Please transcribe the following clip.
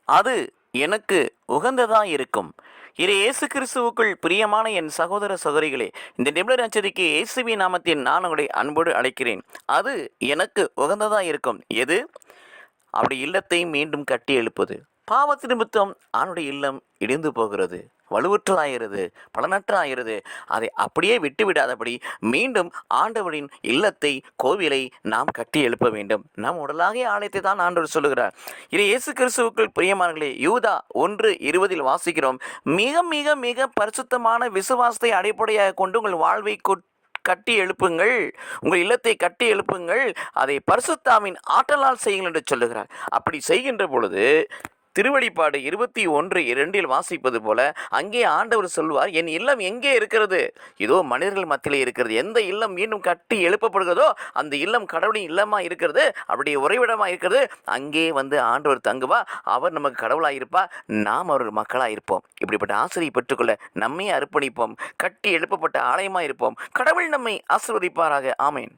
அது எனக்கு உகந்ததாக இருக்கும். இது இயேசு கிறிஸ்துவுக்குள் பிரியமான என் சகோதர சகோதரிகளே, இந்த நிமிட நச்சரிக்கை இயேசுவின் நாமத்தில் நான் உங்களை அன்போடு அழைக்கிறேன். அது எனக்கு உகந்ததாக இருக்கும். எது? அவருடைய இல்லத்தை மீண்டும் கட்டி எழுப்புது. பாவத்து நிமித்தம் அவனுடைய இல்லம் இடிந்து போகிறது, வலுவற்றாகிறது, பலனற்றாகிறது. அதை அப்படியே விட்டுவிடாதபடி மீண்டும் ஆண்டவரின் இல்லத்தை, கோவிலை நாம் கட்டி எழுப்ப வேண்டும். நம் உடலாகிய ஆலயத்தை தான் ஆண்டவர் சொல்லுகிறார். இது இயேசு கிறிஸ்துவுக்குள் பிரியமானங்களே, யூதா 1:20 வாசிக்கிறோம். மிக மிக மிக பரிசுத்தமான விசுவாசத்தை அடிப்படையாக கொண்டு உங்கள் வாழ்வை கட்டி எழுப்புங்கள், உங்கள் இல்லத்தை கட்டி எழுப்புங்கள், அதை பரிசுத்தாவின் ஆற்றலால் செய்யுங்கள் என்று சொல்லுகிறார். அப்படி செய்கின்ற பொழுது திருவெளிப்பாடு 21:2 வாசிப்பது போல அங்கே ஆண்டவர் சொல்வார், என் இல்லம் எங்கே இருக்கிறது? இதோ மனிதர்கள் மத்தியிலே இருக்கிறது. எந்த இல்லம் மீண்டும் கட்டி எழுப்பப்படுகிறதோ அந்த இல்லம் கடவுளின் இல்லமாக இருக்கிறது, அவருடைய உறைவிடமாக இருக்கிறது. அங்கே வந்து ஆண்டவர் தங்குவா, அவர் நமக்கு கடவுளாக இருப்பார், நாம் அவர்கள் மக்களாக இருப்போம். இப்படிப்பட்ட ஆசிரியை பெற்றுக்கொள்ள நம்மை அர்ப்பணிப்போம், கட்டி எழுப்பப்பட்ட ஆலயமாக இருப்போம். கடவுள் நம்மை ஆசீர்வதிப்பாராக. ஆமேன்.